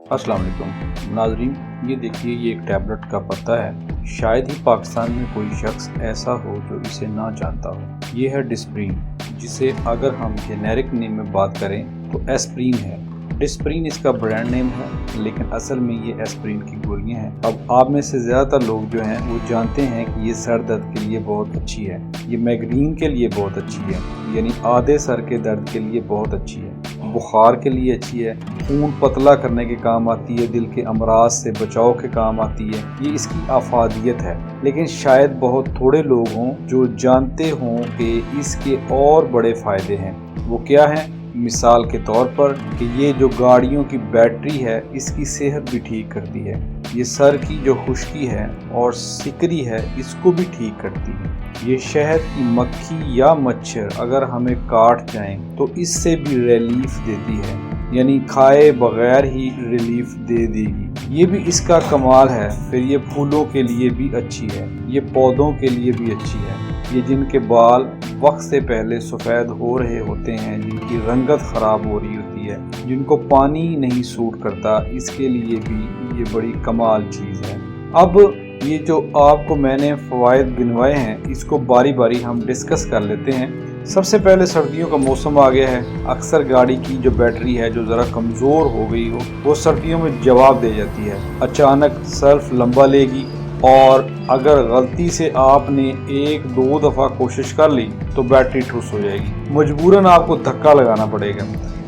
अस्सलाम वालेकुम नाजरीन, ये देखिए, ये एक टैबलेट का पत्ता है। शायद ही पाकिस्तान में कोई शख्स ऐसा हो जो इसे ना जानता हो। ये है डिस्प्रीन, जिसे अगर हम जेनेरिक नेम में बात करें तो एस्प्रीन है। डिस्प्रीन इसका ब्रांड नेम है, लेकिन असल में ये एस्प्रीन की गोलियां हैं। अब आप में से ज़्यादातर लोग जो हैं वो जानते हैं कि ये सर दर्द के लिए बहुत अच्छी है, ये माइग्रेन के लिए बहुत अच्छी है, यानी आधे सर के दर्द के लिए बहुत अच्छी है, बुखार के लिए अच्छी है, खून पतला करने के काम आती है, दिल के अमराज से बचाव के काम आती है। ये इसकी अफादियत है। लेकिन शायद बहुत थोड़े लोग हों जो जानते हों कि इसके और बड़े फ़ायदे हैं। वो क्या हैं? मिसाल के तौर पर कि ये जो गाड़ियों की बैटरी है, इसकी सेहत भी ठीक करती है। ये सर की जो खुश्की है और सिकरी है, इसको भी ठीक करती है। ये शहद की मक्खी या मच्छर अगर हमें काट जाएं तो इससे भी रिलीफ देती है, यानी खाए बगैर ही रिलीफ दे देगी। ये भी इसका कमाल है। फिर ये फूलों के लिए भी अच्छी है, ये पौधों के लिए भी अच्छी है। ये जिनके बाल वक्त से पहले सफ़ेद हो रहे होते हैं, जिनकी रंगत ख़राब हो रही होती है, जिनको पानी नहीं सूट करता, इसके लिए भी ये बड़ी कमाल चीज़ है। अब ये जो आपको मैंने फ़वाइद गिनवाए हैं, इसको बारी बारी हम डिस्कस कर लेते हैं। सबसे पहले सर्दियों का मौसम आ गया है। अक्सर गाड़ी की जो बैटरी है जो ज़रा कमज़ोर हो गई हो, वो सर्दियों में जवाब दे जाती है। अचानक सर्फ लंबा लेगी और अगर गलती से आपने एक दो दफ़ा कोशिश कर ली तो बैटरी ठुस हो जाएगी। मजबूरन आपको धक्का लगाना पड़ेगा।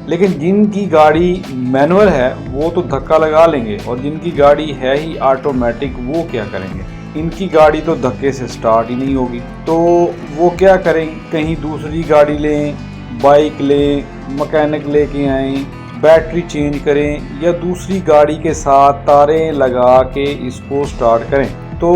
लेकिन जिनकी गाड़ी मैनुअल है वो तो धक्का लगा लेंगे, और जिनकी गाड़ी है ही ऑटोमेटिक, वो क्या करेंगे? इनकी गाड़ी तो धक्के से स्टार्ट ही नहीं होगी। तो वो क्या करेंगे? कहीं दूसरी गाड़ी लें, बाइक लें, मैकेनिक लेके आएँ, बैटरी चेंज करें, या दूसरी गाड़ी के साथ तारें लगा के इसको स्टार्ट करें। तो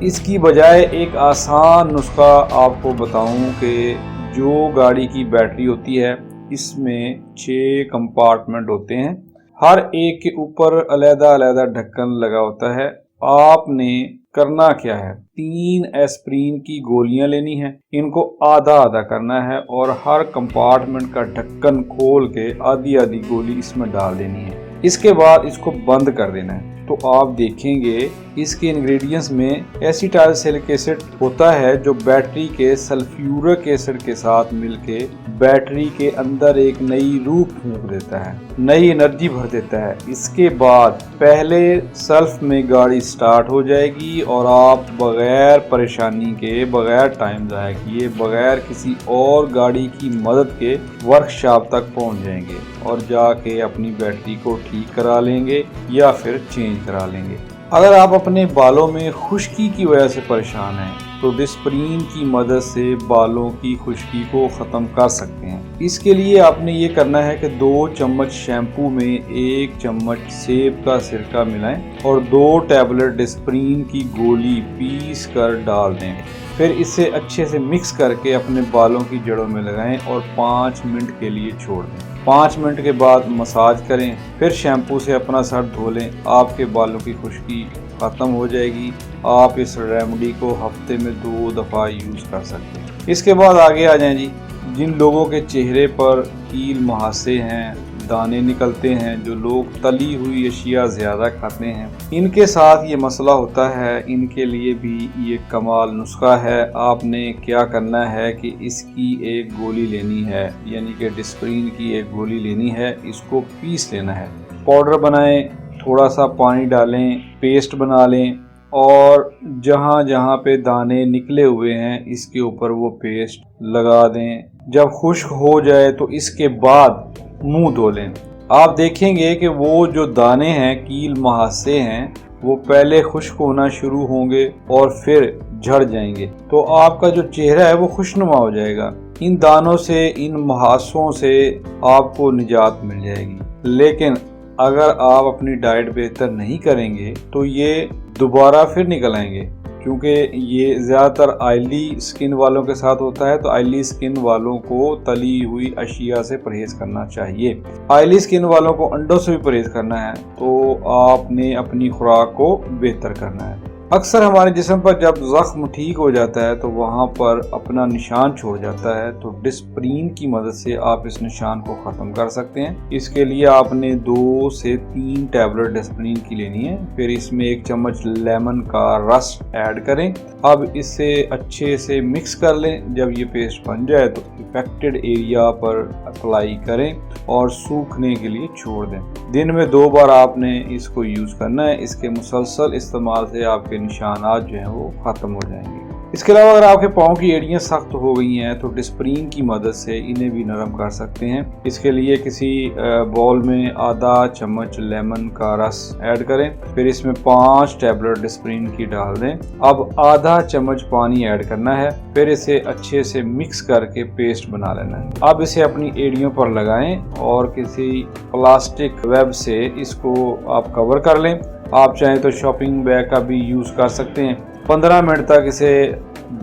इसकी बजाय एक आसान नुस्खा आपको बताऊं कि जो गाड़ी की बैटरी होती है, इसमें 6 कंपार्टमेंट होते हैं। हर एक के ऊपर अलग-अलग ढक्कन लगा होता है। आपने करना क्या है? 3 एस्प्रीन की गोलियां लेनी है, इनको आधा आधा करना है और हर कंपार्टमेंट का ढक्कन खोल के आधी आधी गोली इसमें डाल देनी है। इसके बाद इसको बंद कर देना है। तो आप देखेंगे इसके इंग्रेडिएंट्स में एसिटाइलसैलिक एसिड होता है, जो बैटरी के सल्फ्यूरिक एसिड के साथ मिलके बैटरी के अंदर एक नई रूह फूंक देता है, नई एनर्जी भर देता है। इसके बाद पहले सेल्फ में गाड़ी स्टार्ट हो जाएगी और आप बगैर परेशानी के, बगैर टाइम ज़ाया किए, बगैर किसी और गाड़ी की मदद के वर्कशॉप तक पहुंच जाएंगे और जाके अपनी बैटरी को ठीक करा लेंगे या फिर चेंज करा लेंगे। अगर आप अपने बालों में खुश्की की वजह से परेशान हैं तो डिस्प्रीन की मदद से बालों की खुश्की को ख़त्म कर सकते हैं। इसके लिए आपने ये करना है कि 2 चम्मच शैम्पू में 1 चम्मच सेब का सिरका मिलाएं और 2 टैबलेट डिस्प्रीन की गोली पीस कर डाल दें। फिर इसे अच्छे से मिक्स करके अपने बालों की जड़ों में लगाएं और 5 मिनट के लिए छोड़ दें। 5 मिनट के बाद मसाज करें, फिर शैम्पू से अपना सर धो लें। आपके बालों की खुश्की ख़त्म हो जाएगी। आप इस रेमेडी को हफ्ते में 2 दफ़ा यूज़ कर सकते हैं। इसके बाद आगे आ जाएं जी। जिन लोगों के चेहरे पर कील मुहासे हैं, दाने निकलते हैं, जो लोग तली हुई अशिया ज़्यादा खाते हैं, इनके साथ ये मसला होता है, इनके लिए भी ये कमाल नुस्खा है। आपने क्या करना है कि इसकी एक गोली लेनी है, यानी कि डिस्प्रीन की एक गोली लेनी है। इसको पीस लेना है, पाउडर बनाएं, थोड़ा सा पानी डालें, पेस्ट बना लें और जहाँ जहाँ पे दाने निकले हुए हैं इसके ऊपर वो पेस्ट लगा दें। जब खुश्क हो जाए तो इसके बाद मुंह धो लें। आप देखेंगे कि वो जो दाने हैं, कील मुहासे हैं, वो पहले खुश्क होना शुरू होंगे और फिर झड़ जाएंगे। तो आपका जो चेहरा है वो खुशनुमा हो जाएगा। इन दानों से, इन मुहासों से आपको निजात मिल जाएगी। लेकिन अगर आप अपनी डाइट बेहतर नहीं करेंगे तो ये दोबारा फिर निकल आएंगे, क्योंकि ये ज़्यादातर ऑयली स्किन वालों के साथ होता है। तो ऑयली स्किन वालों को तली हुई अशिया से परहेज़ करना चाहिए। ऑयली स्किन वालों को अंडों से भी परहेज़ करना है। तो आपने अपनी खुराक को बेहतर करना है। अक्सर हमारे जिस्म पर जब जख्म ठीक हो जाता है तो वहाँ पर अपना निशान छोड़ जाता है, तो डिस्प्रीन की मदद से आप इस निशान को ख़त्म कर सकते हैं। इसके लिए आपने 2 से 3 टैबलेट डिस्प्रीन की लेनी है। फिर इसमें 1 चम्मच लेमन का रस ऐड करें। अब इसे अच्छे से मिक्स कर लें। जब ये पेस्ट बन जाए तो इफेक्टेड एरिया पर अप्लाई करें और सूखने के लिए छोड़ दें। दिन में 2 बार आपने इसको यूज़ करना है। इसके मुसलसल इस्तेमाल से आपके निशानात जो हैं वो ख़त्म हो जाएंगे। इसके अलावा अगर आपके पाँव की एड़ियाँ सख्त हो गई हैं तो डिस्प्रीन की मदद से इन्हें भी नरम कर सकते हैं। इसके लिए किसी बाउल में आधा चम्मच लेमन का रस ऐड करें। फिर इसमें 5 टैबलेट डिस्प्रीन की डाल दें। अब आधा चम्मच पानी ऐड करना है। फिर इसे अच्छे से मिक्स करके पेस्ट बना लेना है। अब इसे अपनी एड़ियों पर लगाएं और किसी प्लास्टिक वेब से इसको आप कवर कर लें। आप चाहें तो शॉपिंग बैग का भी यूज़ कर सकते हैं। 15 मिनट तक इसे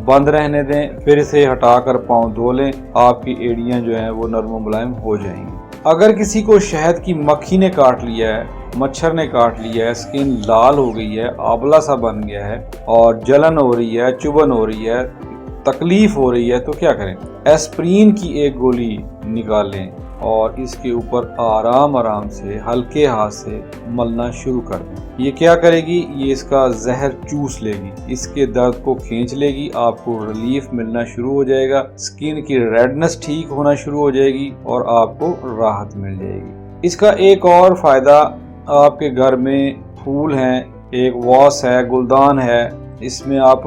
बंद रहने दें। फिर इसे हटाकर पाँव धो लें। आपकी एड़ियाँ जो हैं वो नरम व मुलायम हो जाएंगी। अगर किसी को शहद की मक्खी ने काट लिया है, मच्छर ने काट लिया है, स्किन लाल हो गई है, आंवला सा बन गया है और जलन हो रही है, चुभन हो रही है, तकलीफ हो रही है, तो क्या करें? एस्प्रीन की 1 गोली निकालें और इसके ऊपर आराम से हल्के हाथ से मलना शुरू कर दें। ये क्या करेगी? ये इसका जहर चूस लेगी, इसके दर्द को खींच लेगी, आपको रिलीफ मिलना शुरू हो जाएगा, स्किन की रेडनेस ठीक होना शुरू हो जाएगी और आपको राहत मिल जाएगी। इसका एक और फ़ायदा, आपके घर में फूल हैं, एक वास है, गुलदान है, इसमें आप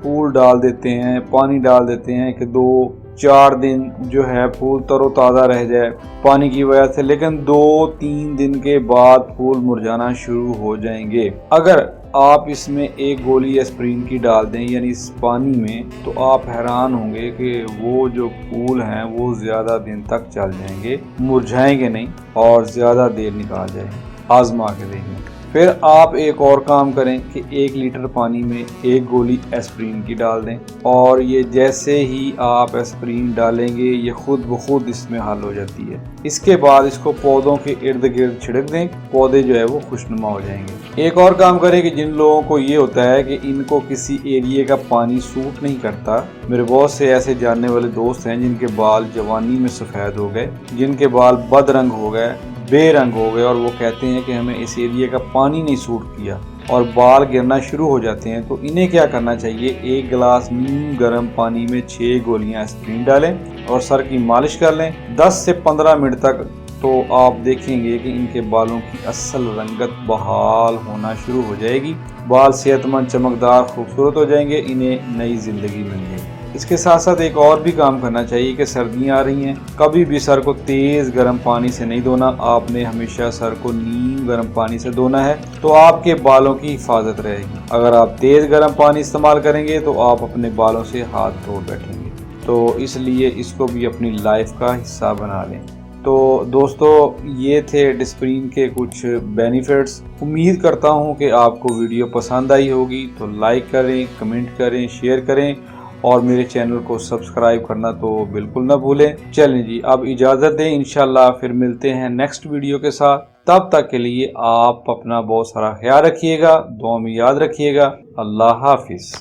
फूल डाल देते हैं, पानी डाल देते हैं कि 2-4 दिन जो है फूल तरोताज़ा रह जाए पानी की वजह से, लेकिन 2-3 दिन के बाद फूल मुरझाना शुरू हो जाएंगे। अगर आप इसमें 1 गोली एस्प्रीन की डाल दें यानी इस पानी में, तो आप हैरान होंगे कि वो जो फूल हैं वो ज़्यादा दिन तक चल जाएंगे, मुरझाएंगे नहीं और ज़्यादा देर निकाल जाएंगे। आजमा के देखें। फिर आप एक और काम करें कि 1 लीटर पानी में 1 गोली एस्प्रीन की डाल दें और ये जैसे ही आप एस्प्रीन डालेंगे ये खुद ब खुद इसमें हल हो जाती है। इसके बाद इसको पौधों के इर्द गिर्द छिड़क दें, पौधे जो है वो खुशनुमा हो जाएंगे। एक और काम करें कि जिन लोगों को ये होता है कि इनको किसी एरिया का पानी सूट नहीं करता, मेरे बहुत से ऐसे जानने वाले दोस्त हैं जिनके बाल जवानी में सफ़ेद हो गए, जिनके बाल बदरंग हो गए, बेरंग हो गए और वो कहते हैं कि हमें इस एरिया का पानी नहीं सूट किया और बाल गिरना शुरू हो जाते हैं। तो इन्हें क्या करना चाहिए? 1 गिलास नीम गर्म पानी में 6 गोलियां एस्प्रीन डालें और सर की मालिश कर लें 10 से 15 मिनट तक। तो आप देखेंगे कि इनके बालों की असल रंगत बहाल होना शुरू हो जाएगी, बाल सेहतमंद, चमकदार, खूबसूरत हो जाएंगे, इन्हें नई ज़िंदगी मिल जाएगी। इसके साथ साथ एक और भी काम करना चाहिए कि सर्दियाँ आ रही हैं, कभी भी सर को तेज़ गर्म पानी से नहीं धोना। आपने हमेशा सर को नीम गर्म पानी से धोना है, तो आपके बालों की हिफाजत रहेगी। अगर आप तेज़ गर्म पानी इस्तेमाल करेंगे तो आप अपने बालों से हाथ धो बैठेंगे, तो इसलिए इसको भी अपनी लाइफ का हिस्सा बना लें। तो दोस्तों, ये थे डिस्प्रीन के कुछ बेनिफिट्स। उम्मीद करता हूँ कि आपको वीडियो पसंद आई होगी, तो लाइक करें, कमेंट करें, शेयर करें और मेरे चैनल को सब्सक्राइब करना तो बिल्कुल ना भूलें। चलें जी, अब इजाज़त दें, इंशाल्लाह फिर मिलते हैं नेक्स्ट वीडियो के साथ। तब तक के लिए आप अपना बहुत सारा ख्याल रखिएगा, दुआ में याद रखिएगा। अल्लाह हाफिज़।